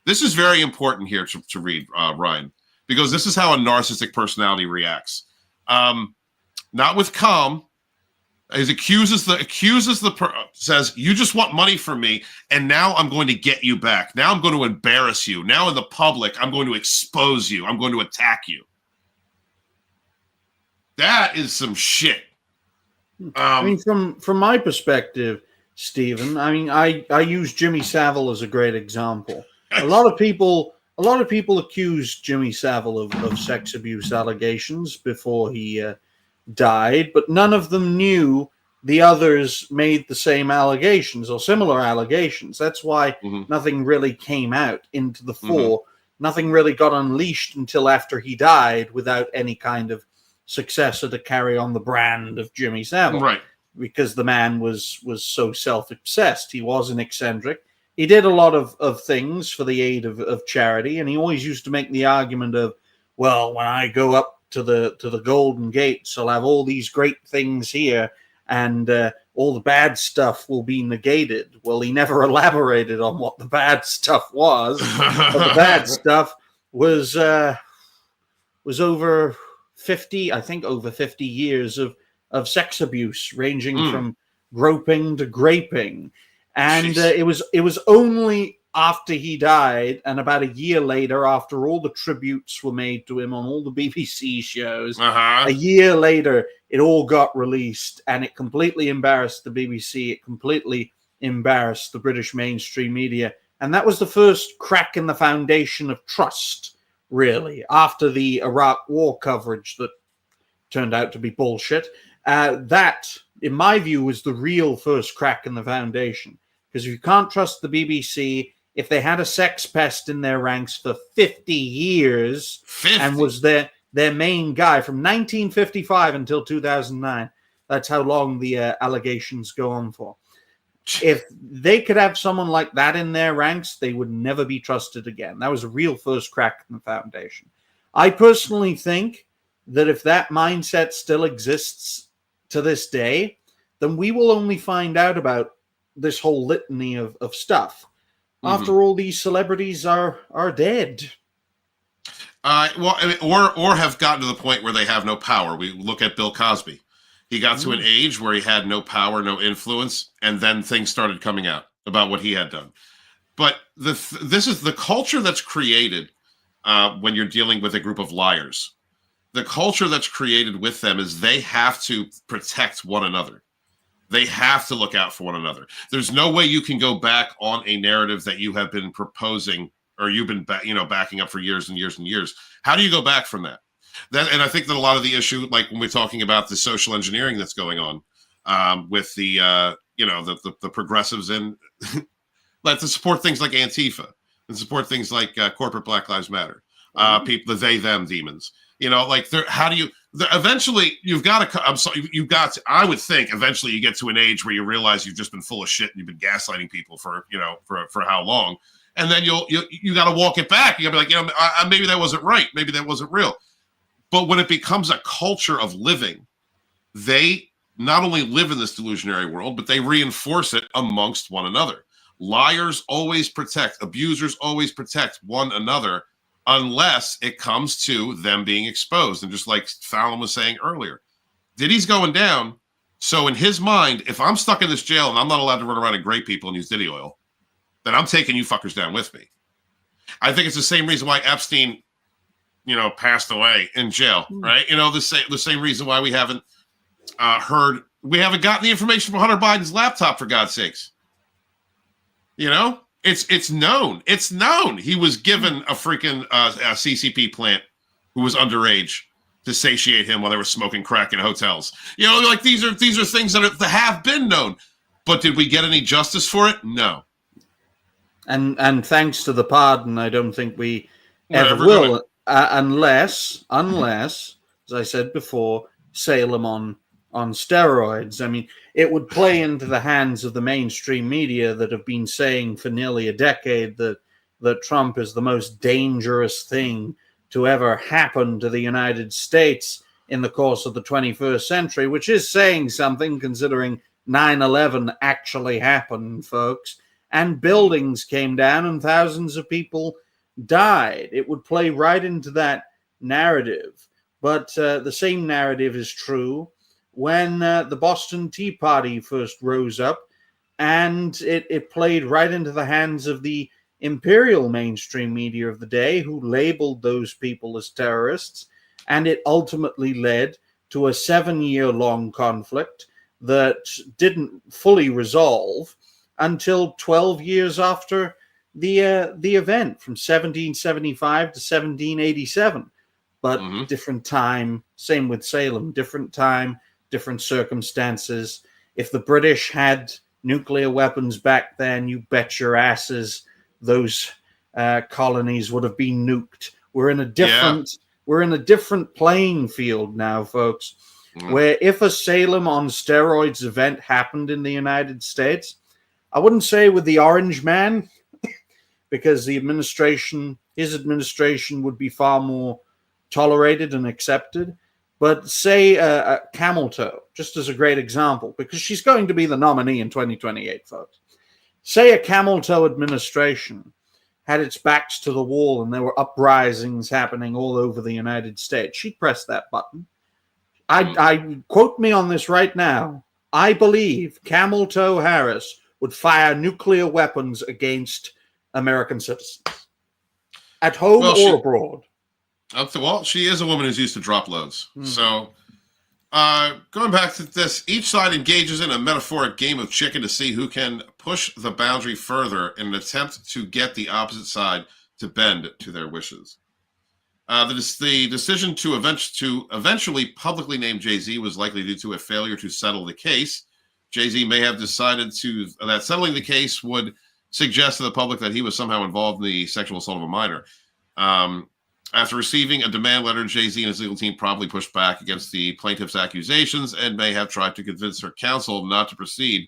This is very important here to read, Ryan, because this is how a narcissistic personality reacts. Not with calm. He says, you just want money from me, and now I'm going to get you back. Now I'm going to embarrass you. Now in the public, I'm going to expose you. I'm going to attack you. That is some shit. I mean, from my perspective, Stephen, I mean, I use Jimmy Savile as a great example. A lot of people a lot of people accused Jimmy Savile of sex abuse allegations before he died, but none of them knew the others made the same allegations or similar allegations. That's why nothing really came out into the fore. Nothing really got unleashed until after he died without any kind of successor to carry on the brand of Jimmy Savile. Right. Because the man was so self-obsessed. He was an eccentric. He did a lot of things for the aid of charity, and he always used to make the argument of, well, when I go up to the Golden Gates, I'll have all these great things here, and all the bad stuff will be negated. Well, he never elaborated on what the bad stuff was. But the bad stuff was over 50 years of sex abuse, ranging from groping to graping. And it was only after he died, and about a year later, after all the tributes were made to him on all the BBC shows, a year later, it all got released, and it completely embarrassed the BBC. It completely embarrassed the British mainstream media. And that was the first crack in the foundation of trust, really, after the Iraq war coverage that turned out to be bullshit. That, in my view, was the real first crack in the foundation. Because if you can't trust the BBC, if they had a sex pest in their ranks for 50 years and was their main guy from 1955 until 2009, that's how long the allegations go on for. If they could have someone like that in their ranks, they would never be trusted again. That was a real first crack in the foundation. I personally think that if that mindset still exists to this day, then we will only find out about this whole litany of stuff after all these celebrities are dead. Well, I mean, or have gotten to the point where they have no power. We look at Bill Cosby. He got to an age where he had no power, no influence, and then things started coming out about what he had done. But this is the culture that's created when you're dealing with a group of liars. The culture that's created with them is they have to protect one another. They have to look out for one another. There's no way you can go back on a narrative that you have been proposing or you've been backing up for years and years and years. How do you go back from that? And I think that a lot of the issue, like when we're talking about the social engineering that's going on with the progressives and like to support things like Antifa and support things like corporate Black Lives Matter, people, the they them demons. How do you? Eventually, you've got to. I would think eventually you get to an age where you realize you've just been full of shit and you've been gaslighting people for how long, and then you got to walk it back. You got to be like, maybe that wasn't right, maybe that wasn't real. But when it becomes a culture of living, they not only live in this delusionary world, but they reinforce it amongst one another. Liars always protect, abusers always protect one another, unless it comes to them being exposed. And just like Fallon was saying earlier, Diddy's going down. So in his mind, if I'm stuck in this jail and I'm not allowed to run around and grape people and use Diddy oil, then I'm taking you fuckers down with me. I think it's the same reason why Epstein, passed away in jail, right? The same reason why we haven't we haven't gotten the information from Hunter Biden's laptop, for God's sakes. It's known. It's known. He was given a freaking a CCP plant who was underage to satiate him while they were smoking crack in hotels. These are things that have been known. But did we get any justice for it? No. And thanks to the pardon, I don't think we ever will, unless, as I said before, Salem on steroids. I mean, it would play into the hands of the mainstream media that have been saying for nearly a decade that Trump is the most dangerous thing to ever happen to the United States in the course of the 21st century, which is saying something considering 9/11 actually happened, folks, and buildings came down and thousands of people died. It would play right into that narrative. But the same narrative is true when the Boston Tea Party first rose up, and it played right into the hands of the imperial mainstream media of the day, who labeled those people as terrorists, and it ultimately led to a 7-year-long conflict that didn't fully resolve until 12 years after the event from 1775 to 1787, but different time. Same with Salem, different time, different circumstances. If the British had nuclear weapons back then, you bet your asses those colonies would have been nuked. We're in a different playing field now, folks. Where if a Salem on steroids event happened in the United States, I wouldn't say with the Orange Man, because his administration would be far more tolerated and accepted. But say a Camel Toe, just as a great example, because she's going to be the nominee in 2028, folks. Say a Camel Toe administration had its backs to the wall and there were uprisings happening all over the United States. She'd press that button. I quote me on this right now. I believe Camel Toe Harris would fire nuclear weapons against American citizens at home or abroad. Well, she is a woman who's used to drop loads. So, going back to this, each side engages in a metaphoric game of chicken to see who can push the boundary further in an attempt to get the opposite side to bend to their wishes. The decision to eventually publicly name Jayz was likely due to a failure to settle the case. Jayz may have decided that settling the case would suggest to the public that he was somehow involved in the sexual assault of a minor. After receiving a demand letter, Jayz and his legal team probably pushed back against the plaintiff's accusations and may have tried to convince her counsel not to proceed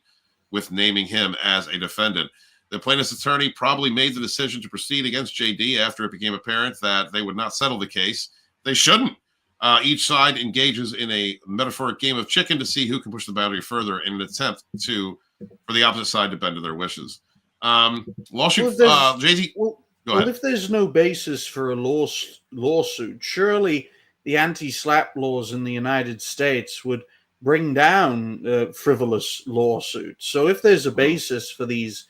with naming him as a defendant. The plaintiff's attorney probably made the decision to proceed against JD after it became apparent that they would not settle the case. They shouldn't. Each side engages in a metaphoric game of chicken to see who can push the boundary further in an attempt for the opposite side to bend to their wishes. Lawsuit, Jayz. Go ahead. If there's no basis for a lawsuit, surely the anti-SLAPP laws in the United States would bring down frivolous lawsuits. So if there's a basis for these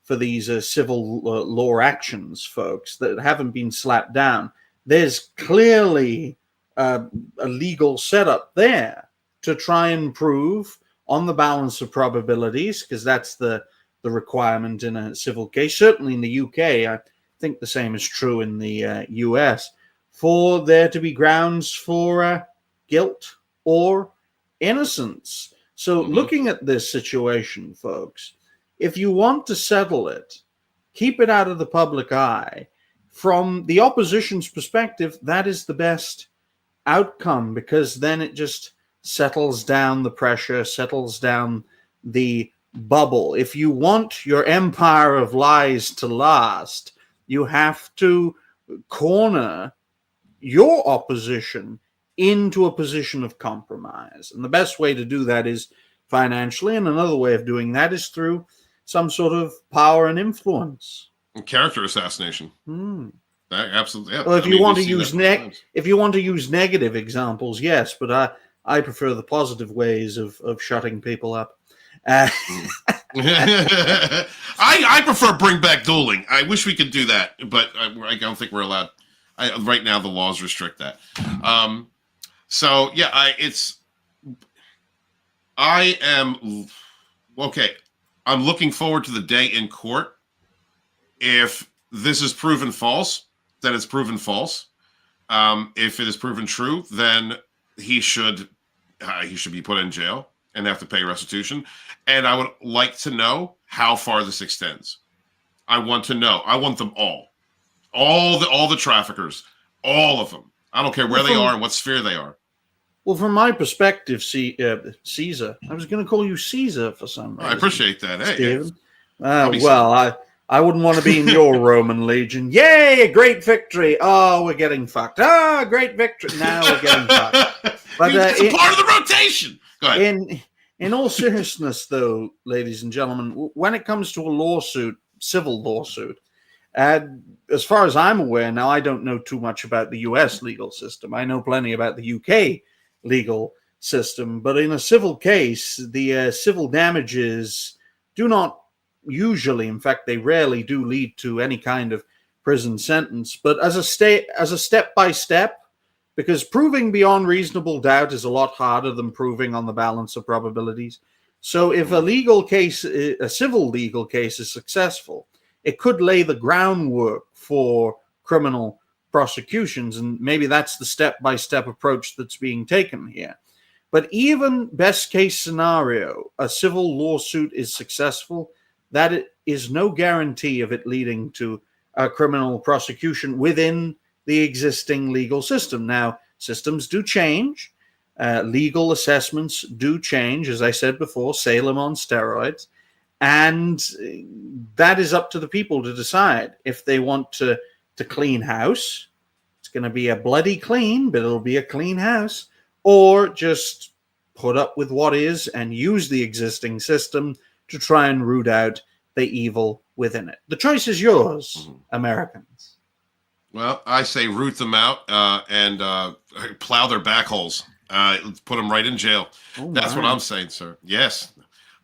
civil law actions, folks, that haven't been slapped down, there's clearly a legal setup there to try and prove on the balance of probabilities, because that's the requirement in a civil case. Certainly in the UK, I think the same is true in the US, for there to be grounds for guilt or innocence. So looking at this situation, folks, if you want to settle it, keep it out of the public eye. From the opposition's perspective, that is the best outcome, because then it just settles down the pressure, settles down the bubble. If you want your empire of lies to last, you have to corner your opposition into a position of compromise. And the best way to do that is financially, and another way of doing that is through some sort of power and influence. And character assassination. Absolutely. Yeah. Well, if you want to use negative examples, yes, but I prefer the positive ways of shutting people up. I prefer bring back dueling. I wish we could do that, but I don't think we're allowed. Right now, the laws restrict that. So yeah, I am okay. I'm looking forward to the day in court. If this is proven false, then it's proven false. If it is proven true, then he should be put in jail and have to pay restitution. And I would like to know how far this extends. I want to know. I want them all the traffickers, all of them. I don't care where they are and what sphere they are. Well, from my perspective, Caesar, I was going to call you Caesar for some reason. I appreciate that. Hey, Steven. I wouldn't want to be in your Roman legion. Yay, a great victory. Oh, we're getting fucked. Great victory. Now we're getting fucked. But it's a part of the rotation. Go ahead. In all seriousness, though, ladies and gentlemen, when it comes to a lawsuit, civil lawsuit, as far as I'm aware, now I don't know too much about the US legal system. I know plenty about the UK legal system, but in a civil case, the civil damages do not usually, in fact, they rarely do lead to any kind of prison sentence. But as a step by step, because proving beyond reasonable doubt is a lot harder than proving on the balance of probabilities. So if a civil legal case is successful, it could lay the groundwork for criminal prosecutions, and maybe that's the step-by-step approach that's being taken here. But even best case scenario, a civil lawsuit is successful, that is no guarantee of it leading to a criminal prosecution within the existing legal system. Now, systems do change. Legal assessments do change, as I said before, Salem on steroids. And that is up to the people to decide if they want to clean house. It's going to be a bloody clean, but it'll be a clean house. Or just put up with what is and use the existing system to try and root out the evil within it. The choice is yours, Americans. Well, I say root them out and plow their back holes. Put them right in jail. That's what I'm saying, sir. Yes.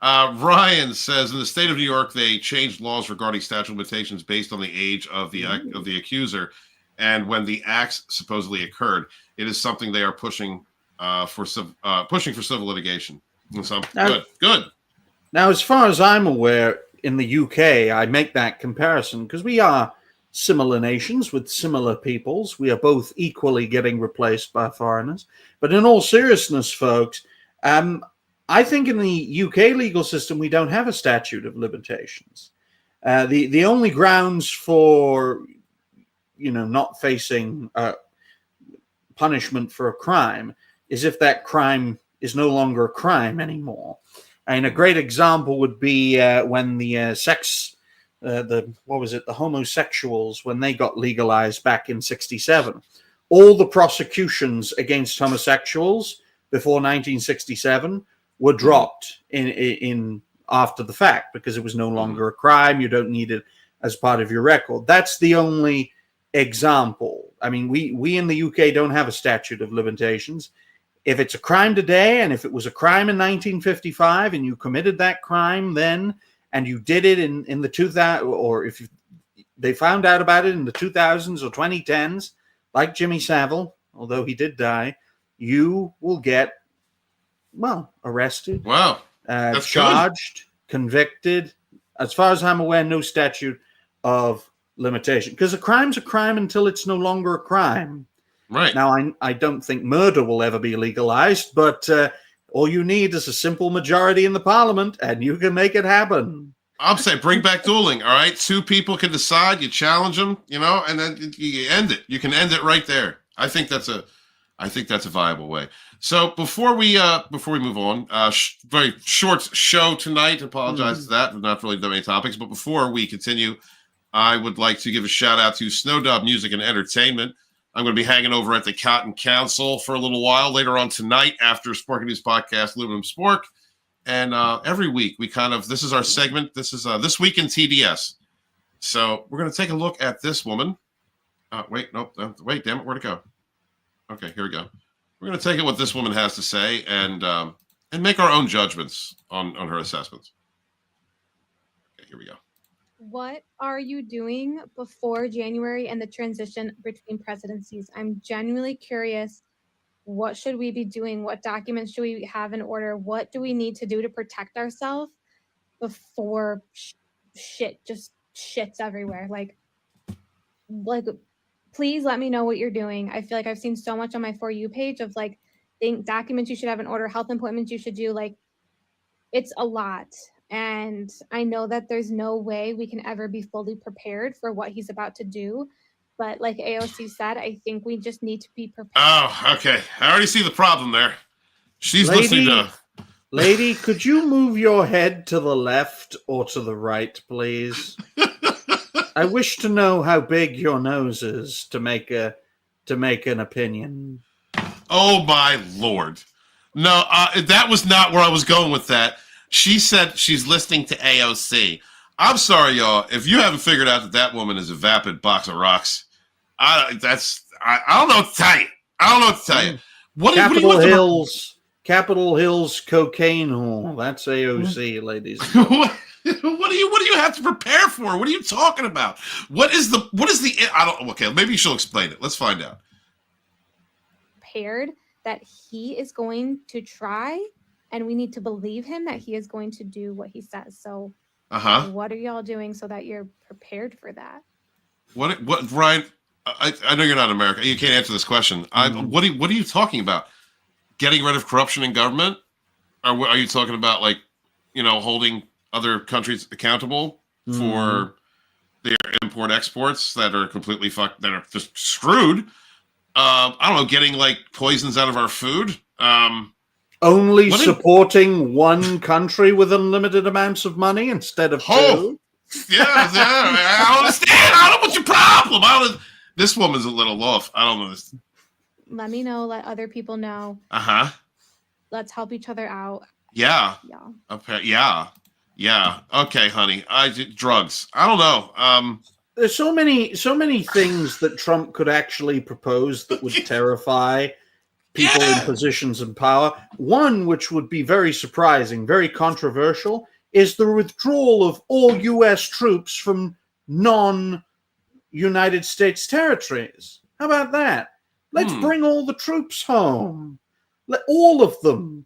Ryan says, in the state of New York, they changed laws regarding statute of limitations based on the age of the accuser and when the acts supposedly occurred. It is something they are pushing for civil litigation. And so, good. Now, as far as I'm aware, in the UK, I make that comparison because we are similar nations with similar peoples. We are both equally getting replaced by foreigners. But in all seriousness, folks, I think in the UK legal system, we don't have a statute of limitations. The only grounds for, not facing punishment for a crime is if that crime is no longer a crime anymore. And a great example would be when the homosexuals, when they got legalized back in 1967. All the prosecutions against homosexuals before 1967 were dropped in after the fact because it was no longer a crime. You don't need it as part of your record. That's the only example. I mean, we in the UK don't have a statute of limitations. If it's a crime today, and if it was a crime in 1955, and you committed that crime then, and you did it in the 2000, or if they found out about it in the 2000s or 2010s, like Jimmy Savile, although he did die, you will get, arrested. Wow. That's charged, convicted. As far as I'm aware, no statute of limitation. Because a crime's a crime until it's no longer a crime. Right. Now, I don't think murder will ever be legalized, but all you need is a simple majority in the parliament, and you can make it happen. I'm saying bring back dueling, all right? Two people can decide, you challenge them, and then you end it. You can end it right there. I think that's a viable way. So before we move on, very short show tonight. Apologize to that. We've not really done any topics, but before we continue, I would like to give a shout out to Snowdub Music and Entertainment. I'm going to be hanging over at the Cotton Council for a little while later on tonight after Sporky News Podcast, Aluminum Spork. And every week this is our segment. This is This Week in TDS. So we're going to take a look at this woman. Wait, damn it. Where'd it go? Okay, here we go. We're going to take what this woman has to say and make our own judgments on her assessments. Okay, here we go. What are you doing before January and the transition between presidencies? I'm genuinely curious. What should we be doing? What documents should we have in order? What do we need to do to protect ourselves before shit just shits everywhere? Like, please let me know what you're doing. I feel like I've seen so much on my For You page of documents you should have in order, health appointments you should do. It's a lot. And I know that there's no way we can ever be fully prepared for what he's about to do. But like AOC said, I think we just need to be prepared. Oh, okay. I already see the problem there. She's listening to... Lady, could you move your head to the left or to the right, please? I wish to know how big your nose is to make an opinion. Oh, my Lord. No, that was not where I was going with that. She said she's listening to AOC. I'm sorry, y'all. If you haven't figured out that woman is a vapid box of rocks, I don't know what to tell you. I don't know what to tell you. Capitol Hills cocaine hole. That's AOC, ladies. What do you have to prepare for? What are you talking about? What is the okay, maybe she'll explain it. Let's find out. Prepared that he is going to try, and we need to believe him that he is going to do what he says. So What are y'all doing so that you're prepared for that? What, Ryan? I know you're not American. You can't answer this question. What are you talking about? Getting rid of corruption in government? Or what, are you talking about, like, holding other countries accountable for their import exports that are completely fucked, that are just screwed? I don't know, getting like poisons out of our food. Only supporting one country with unlimited amounts of money instead of two. Yeah, I don't understand. I don't know what's your problem. This woman's a little off. I don't know. Let me know. Let other people know. Let's help each other out. Yeah. Okay. Yeah. Okay, honey. Drugs. I don't know. There's so many things that Trump could actually propose that would terrify people in positions of power. One, which would be very surprising, very controversial, is the withdrawal of all U.S. troops from non-United States territories. How about that? Let's bring all the troops home. All of them.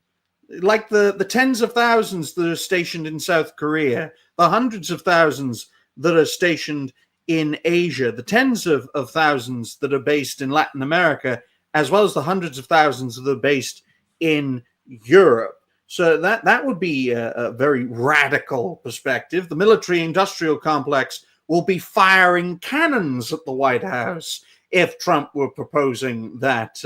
Like the tens of thousands that are stationed in South Korea, the hundreds of thousands that are stationed in Asia, the tens of thousands that are based in Latin America, as well as the hundreds of thousands that are based in Europe. So that would be a very radical perspective. The military-industrial complex will be firing cannons at the White House if Trump were proposing that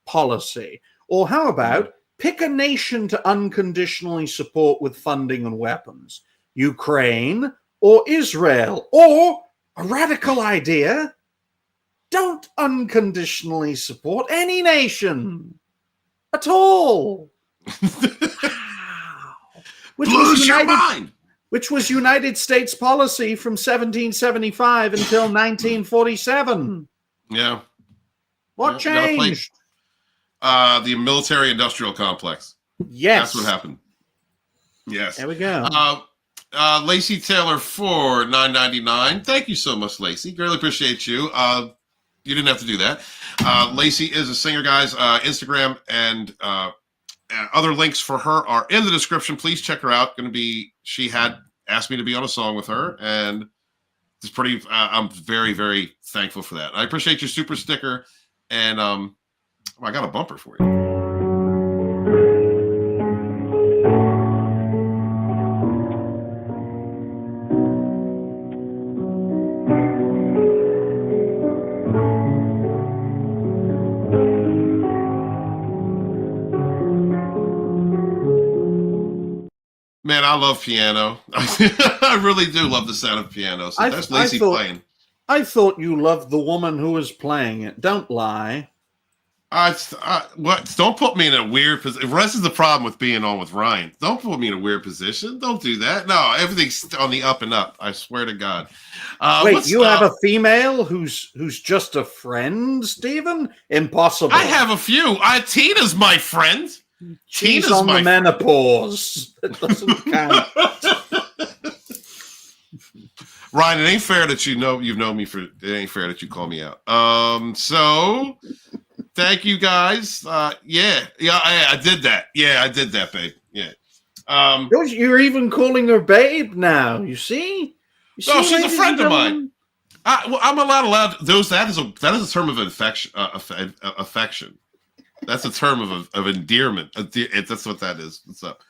policy. Or how about pick a nation to unconditionally support with funding and weapons? Ukraine or Israel? Or a radical idea, don't unconditionally support any nation at all. Blows your mind. Which was United States policy from 1775 until 1947. Yeah. What changed? The military-industrial complex. Yes. That's what happened. Yes. There we go. Lacey Taylor for $9.99. Thank you so much, Lacey. Greatly appreciate you. You didn't have to do that. Lacey is a singer, guys. Instagram and other links for her are in the description. Please check her out. She had asked me to be on a song with her, and it's pretty. I'm very, very thankful for that. I appreciate your super sticker, and I got a bumper for you. Man, I love piano. I really do love the sound of piano. So that's Lacey playing. I thought you loved the woman who was playing it. Don't lie. What? Don't put me in a weird position. This is the problem with being on with Ryan. Don't put me in a weird position. Don't do that. No, everything's on the up and up. I swear to God. Wait, you have a female who's just a friend, Stephen? Impossible. I have a few. Tina's my friend. She's on the menopause. It doesn't count. Ryan, it ain't fair that you've known me for. It ain't fair that you call me out. So thank you guys. Yeah, I did that. Yeah, I did that, babe. Yeah. You're even calling her babe now. You see? No, she's a friend of mine. I'm allowed. That is a term of affection. That's a term of endearment. That's what that is. What's up?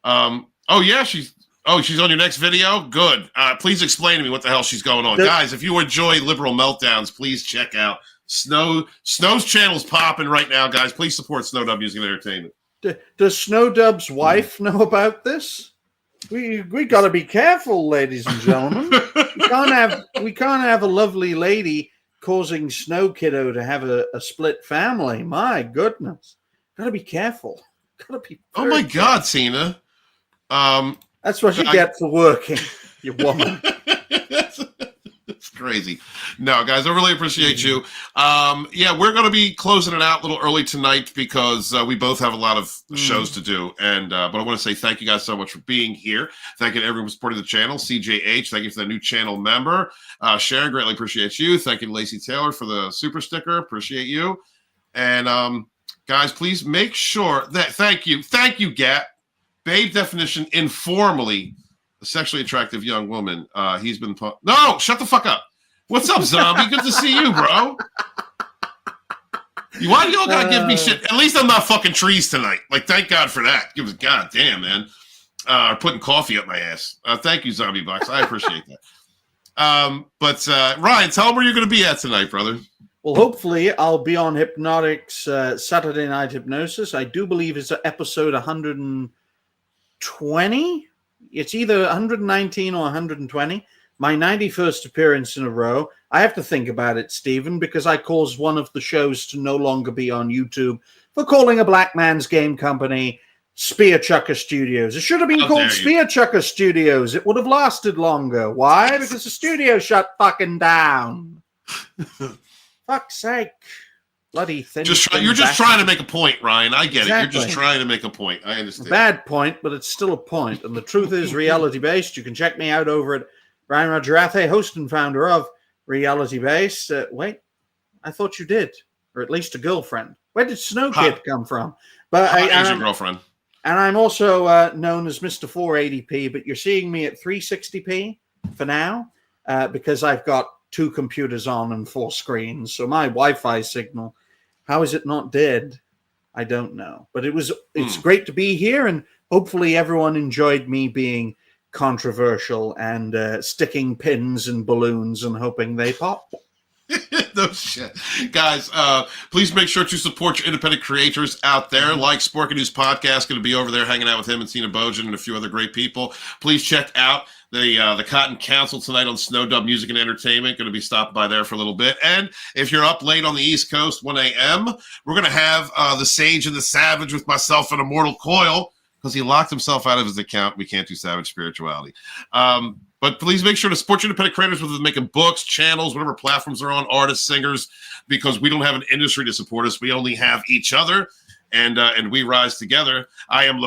Oh yeah, she's on your next video. Good. Please explain to me what the hell she's going on, guys. If you enjoy liberal meltdowns, please check out Snow's channel's popping right now, guys. Please support Snow W Music and Entertainment. Does Snow Dub's wife know about this? We got to be careful, ladies and gentlemen. we can't have a lovely lady causing Snow Kiddo to have a split family. My goodness. Gotta be careful. Oh my God, Tina. That's what you get for working, you woman. It's crazy. No, guys, I really appreciate you. Yeah, we're going to be closing it out a little early tonight because we both have a lot of shows to do. And but I want to say thank you guys so much for being here. Thank you to everyone supporting the channel. CJH, thank you for the new channel member. Sharon, greatly appreciate you. Thank you to Lacey Taylor for the super sticker. Appreciate you. And guys, please make sure that thank you, Gat. Babe definition, informally, a sexually attractive young woman. He's been... No, shut the fuck up. What's up, zombie? Good to see you, bro. Why do y'all gotta give me shit? At least I'm not fucking trees tonight. Like, thank God for that. Give us, God damn, man. Putting coffee up my ass. Thank you, Zombie Box. I appreciate that. But Ryan, tell them where you're going to be at tonight, brother. Well, hopefully I'll be on Hypnotic's Saturday Night Hypnosis. I do believe it's episode 120. It's either 119 or 120. My 91st appearance in a row. I have to think about it, Stephen, because I caused one of the shows to no longer be on YouTube for calling a black man's game company Spear Chucker Studios. It should have been called Spear Chucker Studios. It would have lasted longer. Why? Because the studio shut fucking down. Fuck's sake. Bloody thing. You're just trying to make a point, Ryan. I get it. You're just trying to make a point. I understand. Bad point, but it's still a point. And the truth is reality-based. You can check me out over at Ryan Rogerathe, host and founder of Reality Base. Wait, I thought you did, or at least a girlfriend. Where did Snow Kid come from? But Asian girlfriend. And I'm also known as Mr. 480p, but you're seeing me at 360p for now because I've got 2 computers on and 4 screens. So my Wi-Fi signal, how is it not dead? I don't know. But it's great to be here, and hopefully everyone enjoyed me being controversial and sticking pins in balloons and hoping they pop. No shit. Guys, please make sure to support your independent creators out there. Like Sporky News Podcast, going to be over there hanging out with him and Tina Bojan and a few other great people. Please check out the Cotton Council tonight on Snow Dub Music and Entertainment. Going to be stopping by there for a little bit. And if you're up late on the East Coast, 1 a.m., we're going to have the Sage and the Savage with myself and Immortal Coil, because he locked himself out of his account. We can't do Savage Spirituality. But please make sure to support your independent creators, whether they're making books, channels, whatever platforms they're on, artists, singers, because we don't have an industry to support us. We only have each other, and we rise together. I am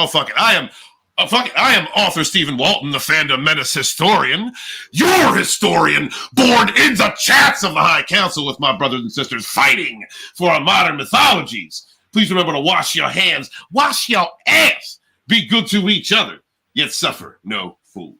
fuck it. I am author Stephen Walton, the fandom menace historian. Your historian, born in the chats of the High Council with my brothers and sisters fighting for our modern mythologies. Please remember to wash your hands, wash your ass, be good to each other, yet suffer no fool.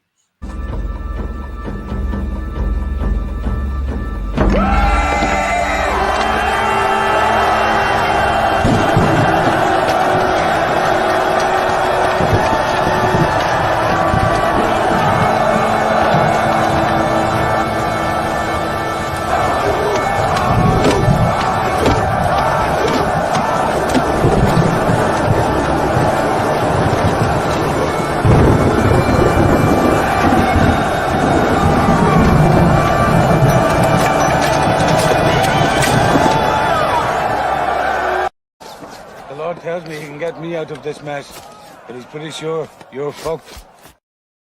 Tells me he can get me out of this mess, but he's pretty sure you're fucked.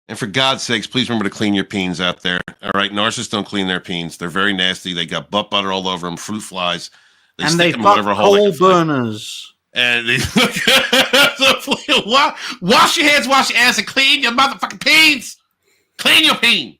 And for God's sakes, please remember to clean your peens out there. All right, narcissists don't clean their peens. They're very nasty. They got butt butter all over them, fruit flies. And they fuck coal burners. And they wash your hands, wash your ass, and clean your motherfucking peens. Clean your peen.